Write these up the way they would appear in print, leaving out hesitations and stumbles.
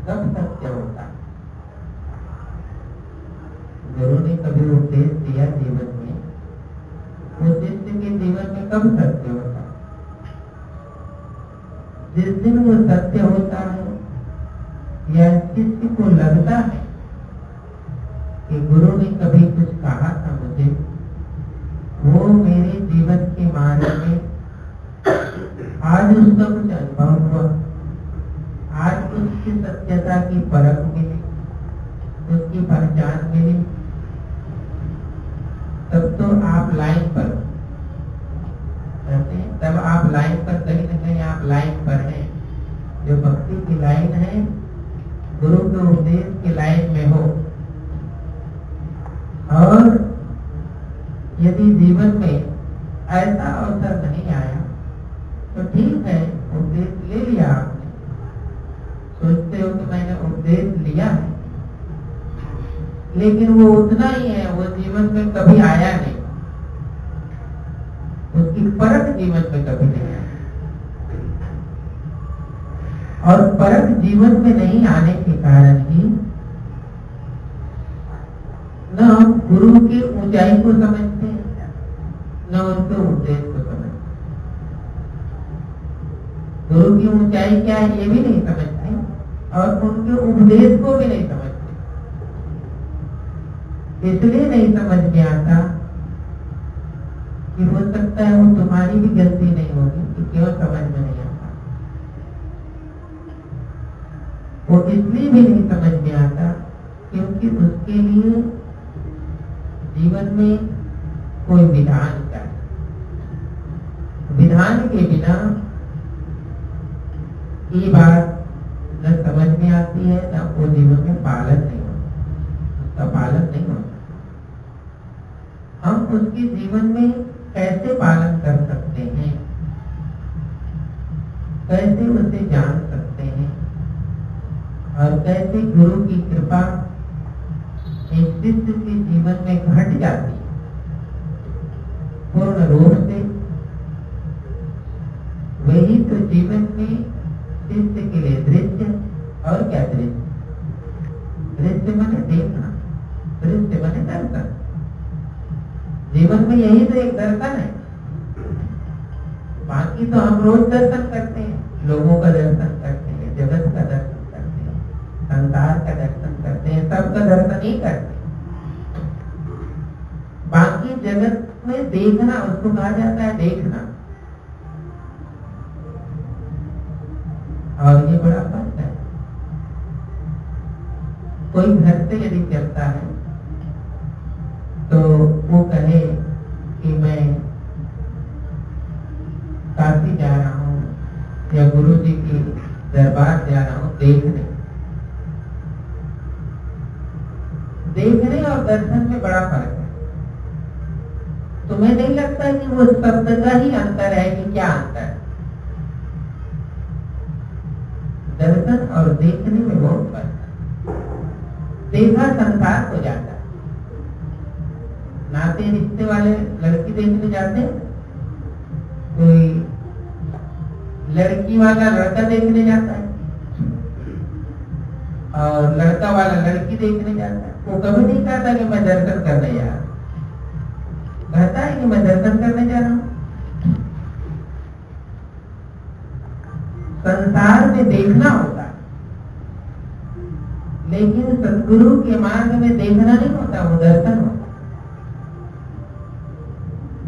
कब सत्य होता है? गुरु ने कभी उपदेश दिया जीवन में, उस शिष्य के जीवन में कब सत्य होता है? जिस दिन वो सत्य होता है या शिष्य को लगता है कि गुरु ने कभी कुछ कहा था मुझे, वो मेरे जीवन के मार्ग में आज उसका कुछ अनुभव हुआ, आज उसकी सत्यता की परख मिली, उसकी पहचान मिली, तब तो आप लाइन पर रहते हैं, तब आप लाइन पर कहीं न कहीं आप लाइन पर हैं। जो भक्ति की लाइन है, गुरु के उपदेश की लाइन में हो। और यदि जीवन में ऐसा अवसर नहीं आया तो ठीक है, उपदेश ले लिया आपने, सोचते हो कि मैंने उपदेश लिया है, लेकिन वो उतना ही है, वो जीवन में कभी आया नहीं, उसकी परख जीवन में कभी नहीं आई। और परख जीवन में नहीं आने के कारण ही न हम गुरु की ऊंचाई को समझते हैं, न उनके उपदेश को समझते। गुरु की ऊंचाई क्या है ये भी नहीं समझते, और उनके उपदेश को भी नहीं समझते। इसलिए नहीं समझ में आता कि हो सकता है वो तुम्हारी भी गलती नहीं होगी कि क्यों समझ में नहीं आता। वो इसलिए भी नहीं समझ में आता क्योंकि उसके लिए जीवन में कोई विधान चाहिए। विधान के बिना ये बात न समझ में आती है, न वो जीवन में पालन नहीं होता, उसका पालन नहीं होता। हम उसके जीवन में कैसे पालन कर सकते हैं, कैसे उसे जान सकते हैं, और कैसे गुरु की कृपा एक शिष्य के जीवन में घट जाती है पूर्ण रूप से। वही तो जीवन में शिष्य के लिए दृश्य, और क्या दृश्य? दृश्य माने देखना, दृश्य माने दर्शन। जीवन में यही तो एक दर्शन है। बाकी तो हम रोज दर्शन करते हैं, लोगों का दर्शन करते हैं, जगत का दर्शन करते हैं, संसार का दर्शन करते हैं, सबका दर्शन ही करते हैं। बाकी जगत में देखना, उसको कहा जाता है देखना। और ये बड़ा फर्क है। कोई घर से यदि चलता है तो वो कहे कि मैं काशी जा रहा हूँ या गुरु जी की दरबार जा रहा हूँ देखने। देखने और दर्शन में बड़ा फर्क है। तुम्हें नहीं लगता कि वो शब्द का ही अंतर है कि क्या अंतर है? दर्शन और देखने में बहुत फर्क है। देखा संसार को जाता है, नाते रिश्ते वाले लड़की देखने जाते हैं, कोई लड़की वाला लड़का देखने जाता है, और लड़का वाला लड़की देखने जाता है। वो कभी नहीं कहता कि मैं दर्शन करने जा रहा हूं, कहता है कि मैं दर्शन करने जा रहा हूं। संसार में देखना होता है, लेकिन सद्गुरु के मार्ग में देखना नहीं होता, वो दर्शन होता।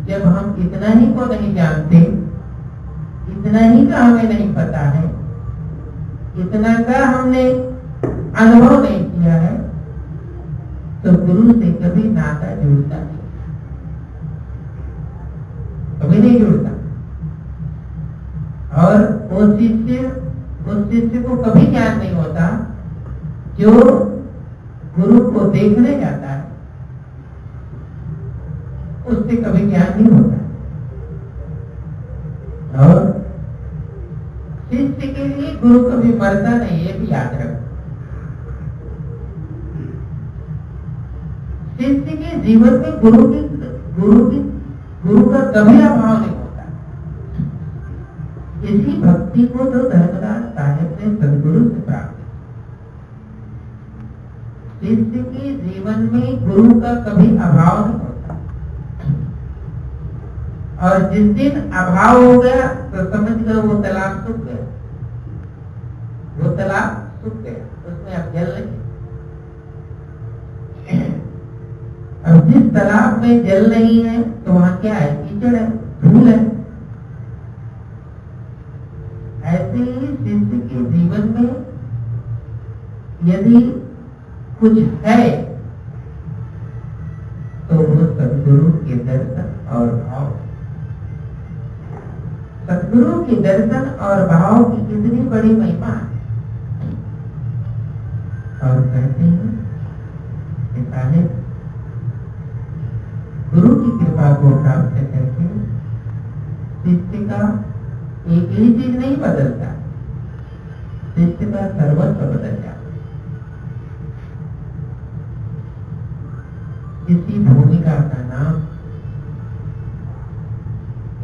जब हम इतना ही को नहीं जानते, इतना ही का हमें नहीं पता है, इतना का हमने अनुभव नहीं किया है, तो गुरु से कभी नाता जुड़ता नहीं, कभी नहीं जुड़ता। और उस शिष्य को कभी ज्ञान नहीं होता जो गुरु को देखने जाता है, उससे कभी ज्ञान नहीं होता। और शिष्य के लिए गुरु कभी मरता नहीं, ये भी याद रखो। शिष्य के जीवन में गुरु का कभी अभाव नहीं होता। इसी भक्ति को तो धर्मदास साहेब ने सद्गुरु से प्राप्त किया। शिष्य के जीवन में गुरु का कभी अभाव नहीं होता, और जिस दिन अभाव हो गया तो समझ गए वो तालाब सूख गया, वो तालाब सूख गया, उसमें अब जल नहीं। अब जिस तालाब में जल नहीं है तो वहां क्या है? कीचड़ है, धूल है। ऐसे ही शिष्य के जीवन में यदि कुछ है तो वो सद्गुरु के दर्शन और भाव। सद्गुरु के दर्शन और भाव की कितनी बड़ी महिमा है। और कहते हैं कि साहिब गुरु की कृपा को प्राप्त करके शिष्य का एक ही चीज नहीं बदलता, शिष्य का सर्वस्व बदल जाता। इसी भूमिका का नाम,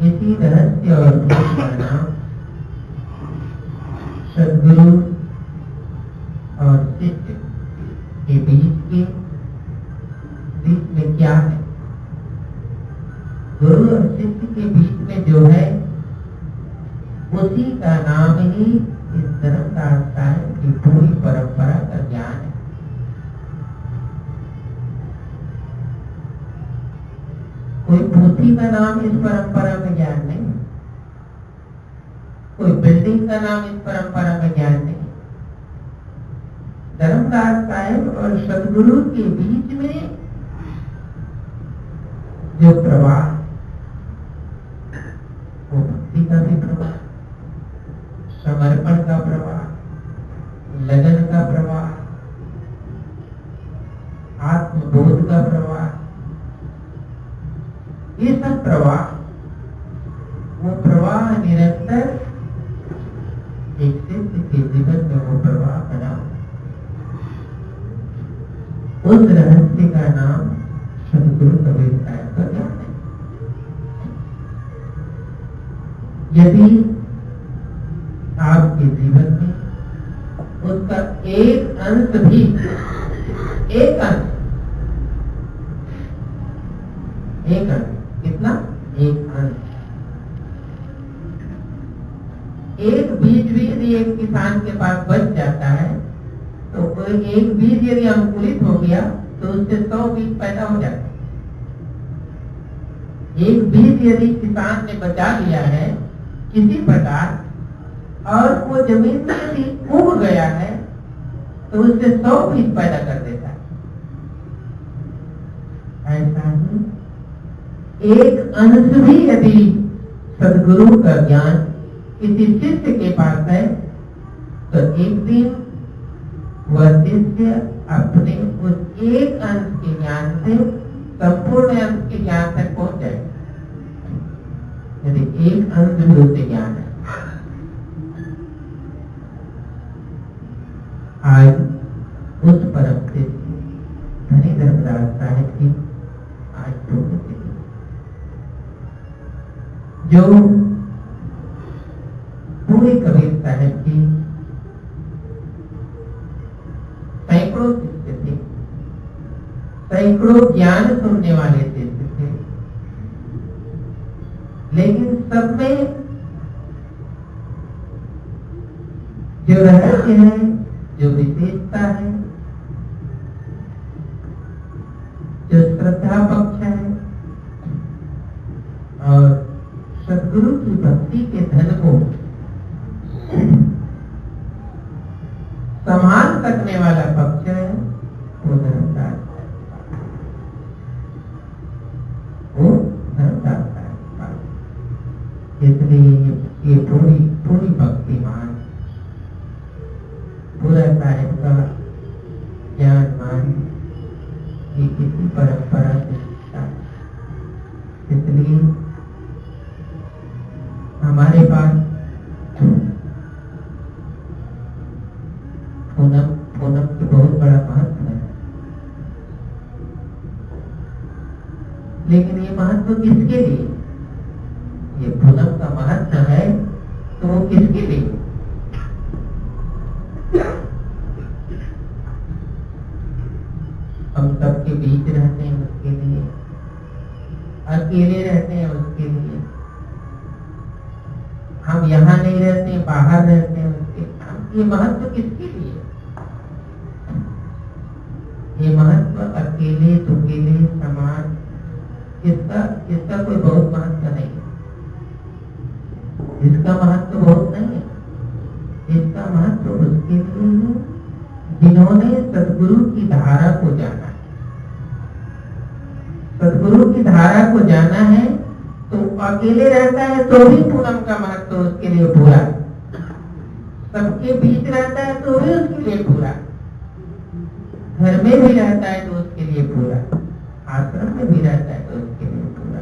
इसी रहस्य और भूमि का नाम सद्गुरु और शिष्य के बीच में क्या है? गुरु और शिष्य के बीच में जो है उसी का नाम ही इस धर्मशास्त्र की पूरी परंपरा का ज्ञान है। कोई पोथी का नाम इस परंपरा में ज्ञान नहीं, कोई बिल्डिंग का नाम इस परंपरा में ज्ञान नहीं। धर्मदास साहिब और सद्गुरु के बीच में जो प्रवाह, वो भक्ति का भी प्रवाह, समर्पण का प्रवाह, लगन का प्रवाह, आत्मबोध का प्रवाह, ये सब प्रवाह, वो प्रवाह निरंतर एक शिष्य के जीवन में वो प्रवाह बना। उस रहस्य का नाम सद्गुरु कबीर साहब का ज्ञान है। यदि आपके जीवन में उसका एक अंश भी, एक अंश, कितना? एक अंश, एक बीज भी यदि एक किसान के पास बच जाता है तो कोई एक बीज यदि अंकुरित हो गया तो उससे 100 बीज पैदा हो जाते हैं। एक बीज यदि किसान ने बचा लिया है किसी प्रकार और वो जमीन में यदि उग गया है तो उससे 100 बीज पैदा कर देता है। ऐसा ही एक अंश भी यदि सद्गुरु का ज्ञान किसी शिष्य के पास है तो एक दिन वह शिष्य अपने उस एक अंश के ज्ञान से संपूर्ण अंश के ज्ञान तक पहुंच जाएगा। यदि एक अंश भी उसे ज्ञान है। आज उस परम शिष्य धनी धर्मदास साहिब की आज पुण्यतिथि, जो पूरे कबीर साहब की सैकड़ों शिष्य थे, सैकड़ों ज्ञान सुनने वाले शिष्य थे, लेकिन सब में जो रहस्य है, जो विशेषता है, जो श्रद्धा पक्ष है और सद्गुरु की भक्ति के धन को संभाल सकने वाला पक्ष है, वो धर्मदास, वो धर्मदास है। इसलिए ये पूरी भक्तिमान पूरा साहिब का ज्ञान मान ये किसी परंपरा से मिलता है। इसलिए हमारे पास पूनम की बहुत बड़ा महत्व है, लेकिन ये महत्व किसके लिए? ये पूनम का महत्व है तो वो किसके लिए? सबके बीच रहते हैं उसके लिए, अकेले रहते हैं उसके लिए, हम यहाँ नहीं रहते, बाहर रहते हैं उसके। ये महत्व किसके लिए? ये महत्व अकेले दुकेले समाज, इसका कोई बहुत महत्व नहीं है, इसका महत्व बहुत नहीं है। इसका महत्व उसके लिए है जिन्होंने सदगुरु की धारा को जाना है। सदगुरु की धारा को जाना है तो अकेले रहता है तो भी पूनम का महत्व उसके लिए पूरा, सबके बीच रहता है तो भी उसके लिए पूरा, घर में भी रहता है तो उसके लिए पूरा, आश्रम में भी रहता है तो उसके लिए पूरा।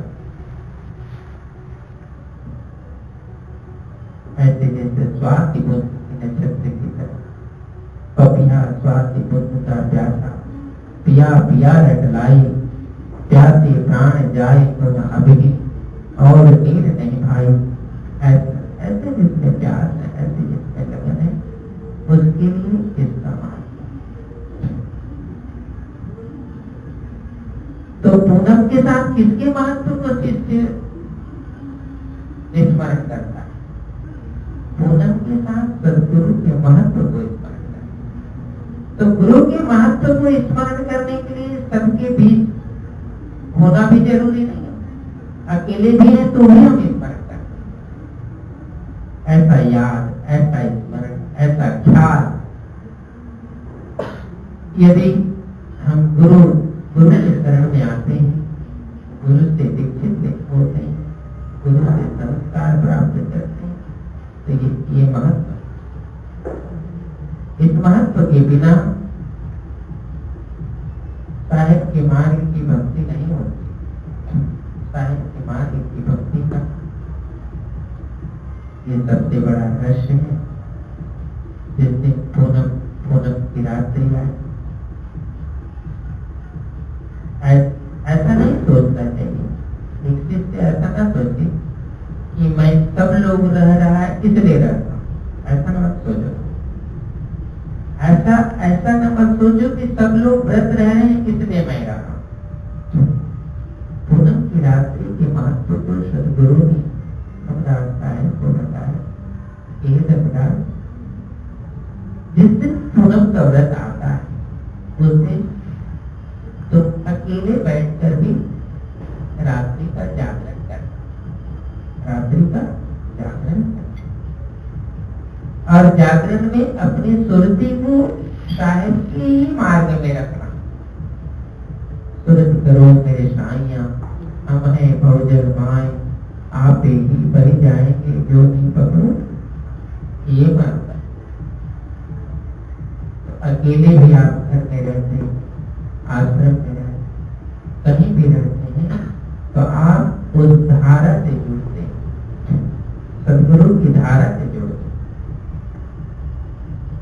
ऐसे जैसे स्वाति बुद्ध की नक्षत्र की तरह, पपिया स्वाति बुद्ध का प्यासा, पिया पिया रटलाई, प्यासे प्राण जाए तो न अभिगी, और नीर नहीं भाई। ऐसे जिसमें प्यास है, ऐसे जिसमें लगन है, उसके लिए इसका महत्व। तो पूनम के साथ किसके महत्व को शिष्य स्मरण करता है? पूनम के साथ सदगुरु के महत्व को स्मरण करता है। तो गुरु के महत्व को स्मरण करने के लिए सबके बीच होना भी जरूरी नहीं है, अकेले भी है तो भी हम स्मरण करते हैं। ऐसा याद, ऐसा स्मरण, ऐसा ख्याल यदि हम गुरु के शरण में आते हैं, गुरु से दीक्षित होते हैं, गुरु से संस्कार प्राप्त करते हैं, तो ये महत्व, इस महत्व के बिना साहिब के मार्ग की भक्ति नहीं होती। साहिब के मार्ग की भक्ति का ये सबसे बड़ा रहस्य है। जिस दिन पूनम की रात्रि है, ऐसा नहीं सोचना चाहिए। एक शिष्य ऐसा ना सोचे कि मैं सब लोग रह रहा है इसलिए रहता हूँ, ऐसा ना मत सोचो। ऐसा न मत सोचो कि सब लोग व्रत रह रहे हैं इसलिए मैं रहा हूं। पूनम की रात्रि के महत्व को सदगुरु ने रमदास साहब को बताया। जिस दिन पूनम का व्रत आता है उस दिन तो अकेले बैठकर भी रात्रि का जागरण कर, रात्रि का जागरण कर, और जागरण में अपनी सुरती को साहिब के ही मार्ग में रखना। सुरत करो मेरे साइयां, हम है भवजल माए, आप ही बह जाएंगे जो नहीं पकड़ो, ये मानता है। तो अकेले भी आप घर में रहते हैं, आश्रम में रहते, कहीं भी रहते हैं, तो आप उस धारा से जुड़ते हैं, सदगुरु की धारा से जुड़ते हैं।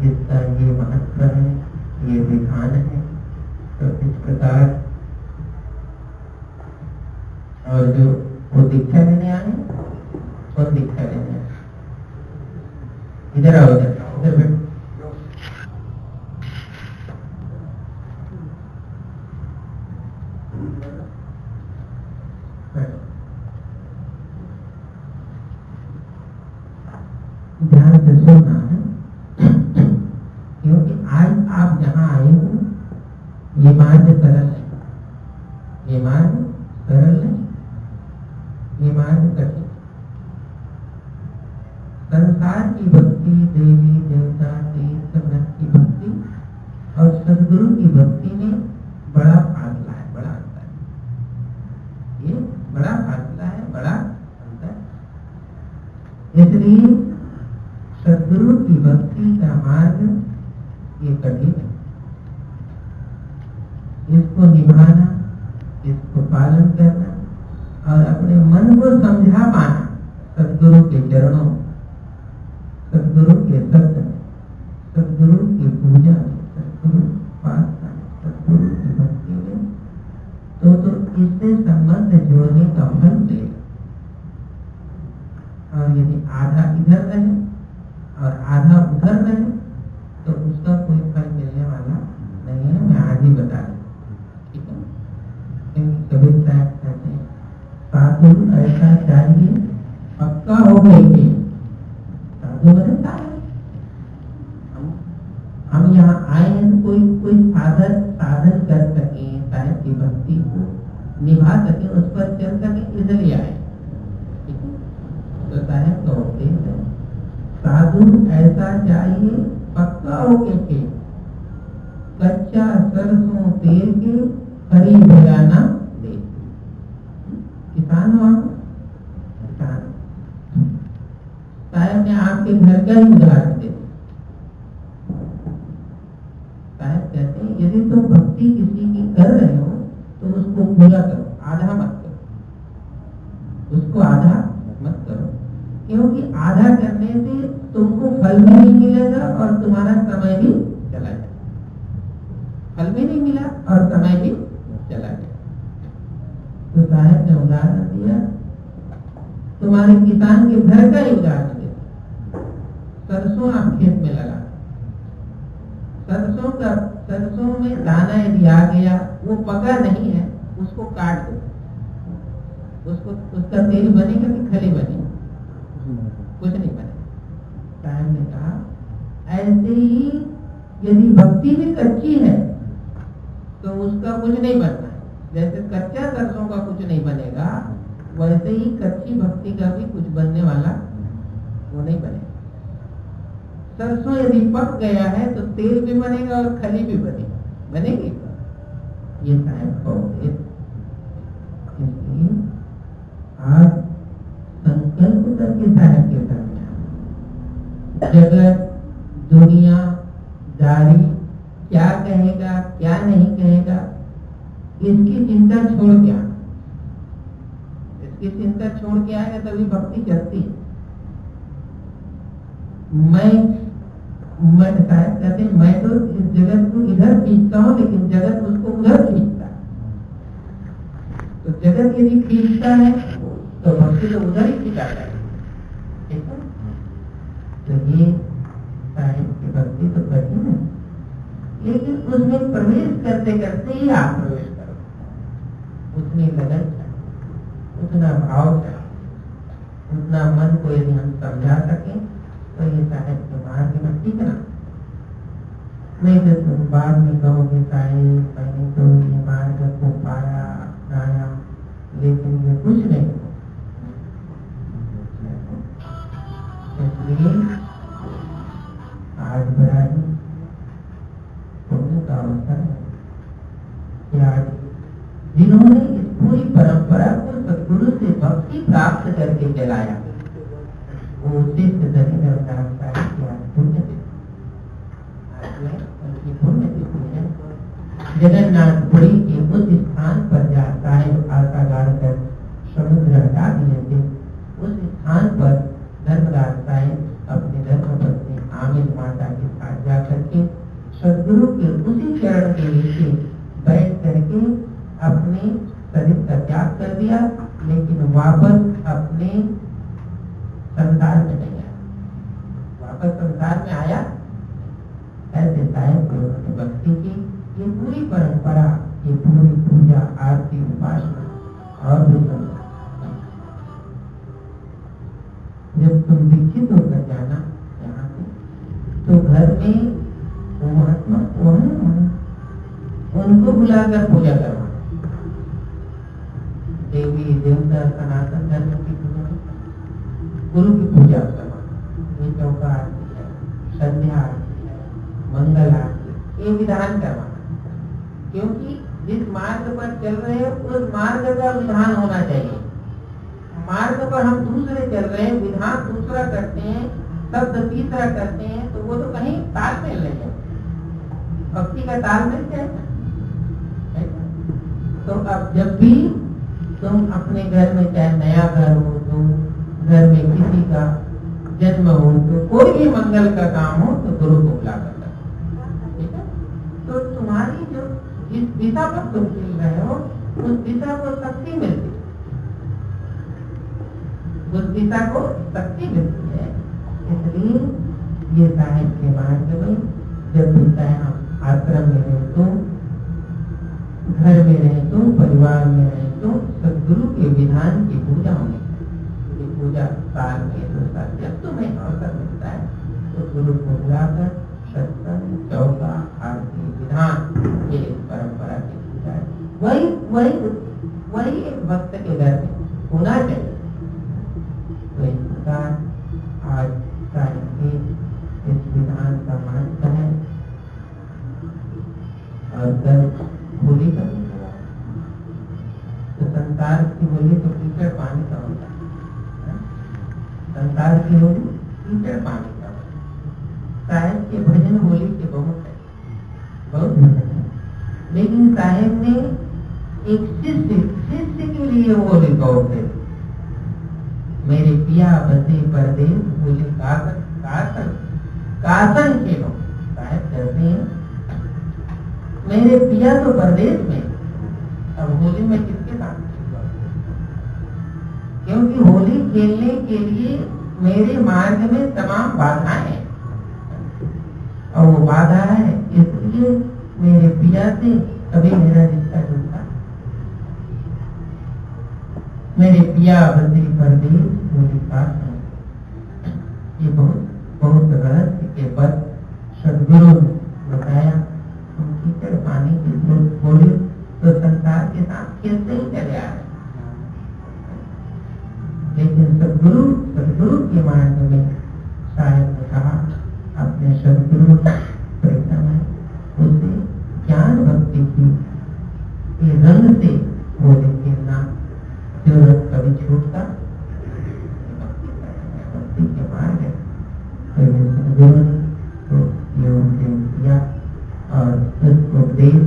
इसका ये महत्व है, ये विधान है। तो इस प्रकार, और जो वो दीक्षा लेने आए, कौन दीक्षा लेने आए? इधर आओ, इधर बैठो। ध्यान से सुनना है, क्योंकि आज आप जहां आए हो ये मार्ग सरल है, ये मार्ग सरल है, ये मार्ग कठिन। संसार की भक्ति, देवी देवता तीर्थ व्रत की भक्ति और सदगुरु की भक्ति में बड़ा फासला है, बड़ा अंतर है। ये बड़ा फासला है, बड़ा अंतर। इसलिए सदगुरु की भक्ति का मार्ग ये कठिन है। इसको निभाना, इसको पालन करना और अपने मन को समझा पाना सदगुरु के चरणों, सदगुरु के शब्द में, सदगुरु की पूजा में, सदगुरु उपासना में, सदगुरु की भक्ति में, तो इससे संबंध जोड़ने का फल देगा। और यदि आधा इधर रहे और आधा उधर रहे तो उसका कोई फल मिलने वाला नहीं है। मैं आज ही बता दूं, ठीक है। लेके साधु बनता है। हम यहाँ आए हैं तो कोई साधन कर सके, साहिब की भक्ति को निभा सके, उस पर चल सके, इसलिए आए। तो साहिब का उपदेश है साधु ऐसा चाहिए पक्का होके के कच्चा सरसों तेल के खरी भजाना दे। किसान हो आप, किसान। साहब ने आपके घर का ही उदाहरण दे। साहब कहते हैं यदि तुम भक्ति किसी की कर रहे हो तो उसको पूरा करो, आधा मत करो, उसको आधा मत करो, क्योंकि आधा करने से तुमको फल भी नहीं मिलेगा और तुम्हारा समय भी चला जाएगा। फल भी नहीं मिला और समय भी चला गया। तो साहब ने उदाहरण दिया, तुम्हारे किसान के घर का ही उदाहरण दिया। सरसों आप खेत में लगा, सरसों में दाना यदि आ गया, वो पका नहीं है, उसको काट दो, उसका तेल बनेगा कि खली बनेगी? कुछ नहीं बनेगा। साहब ने कहा ऐसे ही यदि भक्ति भी कच्ची है तो उसका कुछ नहीं बनना है। जैसे कच्चा सरसों का कुछ नहीं बनेगा, वैसे ही कच्ची भक्ति का भी कुछ बनने वाला वो नहीं बनेगा। सरसों यदि पक गया है तो तेल भी बनेगा और खली भी बनेगी। ये साहब को इसलिए आज संकल्प करके साहब के सामने जगत दुनिया दारी क्या कहेगा क्या नहीं कहेगा, इसकी चिंता छोड़ के आना। इसकी चिंता छोड़ के आएगा तभी भक्ति चलती है। मैं शायद कहते हैं मैं तो इस जगत को इधर खींचता हूँ, लेकिन जगत उसको उधर खींचता है। तो जगत यदि खींचता है तो भक्ति तो उधर ही खींचाता है। ठीक है, तो ये साहिब की भक्ति तो कठिन है, लेकिन उसमें प्रवेश करते करते ही आप प्रवेश करो। उतनी लगन चाहिए, उतना भाव चाहिए, उतना मन को यदि हम समझा सकें तो ये साहिब के मार्ग में टिकना। नहीं तो तुम बाद में कहोगे साहिब मैंने तो ये मार्ग को पाया अपनाया, लेकिन ये कुछ नहीं। इसलिए आज बड़ा ही पुण्य का अवसर है कि आज जिन्होंने इस पूरी परंपरा को सद्गुरु से भक्ति प्राप्त करके चलाया, वो शिष्य दरिद्र पुण्य उनकी पुण्य तिथि है। जगन्नाथपुरी के उस स्थान पर जहाँ साहिब आशा गाड़कर समुद्र हटा दिए थे, उस स्थान पर धर्मराज साहिब अपनी धर्मपत्नी आमिर माता के साथ जाकर के सद्गुरु के उसी चरण के नीचे बैठ करके अपने शरीर का त्याग कर दिया, लेकिन वापस अपने संसार में नहीं आया। वापस संसार में आया ऐसे साहिब को उन्होंने भक्ति की। ये पूरी परंपरा, ये पूरी पूजा आरती उपासना और भी जब तुम दीक्षित होकर जाना यहाँ से, तो घर में वो महात्मा वो है, उनको बुलाकर पूजा करवाना। देवी देवता सनातन धर्म की पूजा, गुरु की पूजा करवाना। ये चौका आरती है, संध्या आरती है, मंगल आरती, ये विधान करवाना। क्योंकि जिस मार्ग पर चल रहे हैं उस मार्ग का विधान होना चाहिए। मार्ग पर हम दूसरे चल रहे हैं, विधान दूसरा करते हैं, शब्द तीसरा करते हैं, तो वो तो कहीं तालमेल नहीं है। भक्ति का तालमेल क्या है? तो अब जब भी तुम अपने घर में, चाहे नया घर हो, तो घर में किसी का जन्म हो, तो कोई भी मंगल का काम हो, तो गुरु को बुला कर, ठीक है? तो तुम्हारी जो जिस दिशा पर तुम चल रहे हो उस दिशा को शक्ति मिलती है, उस दिशा को शक्ति मिलती है। इसलिए ये साहिब के मार्ग में जब भी चाहे हम आश्रम में रहे तो, घर में रहे तो, परिवार में रहे तो, सद्गुरु के विधान की पूजा होनी चाहिए। पूजा साल में 2 साल जब तुम्हें अवसर मिलता है तो गुरु को बुलाकर सत्संग, चौका, आरती, विधान, ये परंपरा की पूजा है। वही एक भक्त के घर में होना चाहिए। तो इस प्रकार आज साहिब के इस विधान का महत्व है। और कल होली का भी हुआ तो संसार की होली तो कीचड़ पानी का होता है। संसार की होली कीचड़ पानी का होता है। साहिब के भजन होली के बहुत है, बहुत भजन है। लेकिन साहिब ने एक शिष्य के लिए होली गौते, मेरे पिया बसे परदेश होली कासन खेलो। साहिब कहते हैं मेरे पिया तो परदेश में, अब होली में किसके साथ खेलूंगा? क्योंकि होली खेलने के लिए मेरे मार्ग में तमाम बाधाएं हैं और वो बाधा है, इसलिए मेरे पिया से कभी मेरा रिश्ता जुड़ता। मेरे पिया बसे परदेश होली कासन, ये बहुत रहस्य के पद सदगुरु ने बताया। हम कीचड़ पानी की होली तो संसार के साथ खेलते ही चले आ रहे, लेकिन सदगुरु के मार्ग में साहिब ने कहा अपने सदगुरु प्रीतम है, उसे ज्ञान भक्ति की रंग से होली खेलना जो रंग कभी छूटता भक्ति के मार्ग है। तो ये सदगुरु ने तो ये उपदेश दिया और इस उपदेश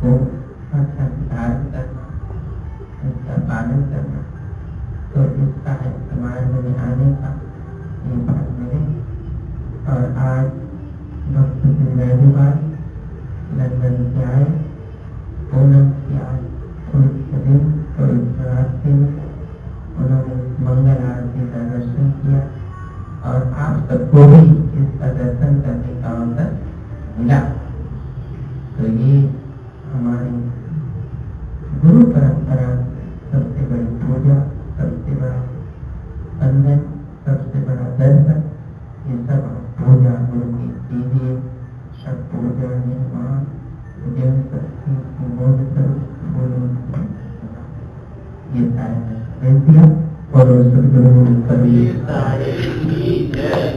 को अच्छा धारण करना, इसका पालन करना, तो इसका है समाज में आने का ये बात मिले। और आज भक्त रविवार लंदन से आए, पूनम की आज पवित्र दिन, पवित्र रात्रि में उन्होंने मंगल आरती का दर्शन किया और आप सबको भी इसका दर्शन करने का अवसर मिला। तो ये हमारी गुरु परंपरा सबसे बड़ी पूजा, सबसे बड़ा बंधन, सबसे बड़ा दर्शन, ये सब पूजा गुरु की कीजिए। सब पूजा निर्माण जन शक्ति बोध स्वरूप ये सारे दिया और सदगुरु कबीर साहिब की जय।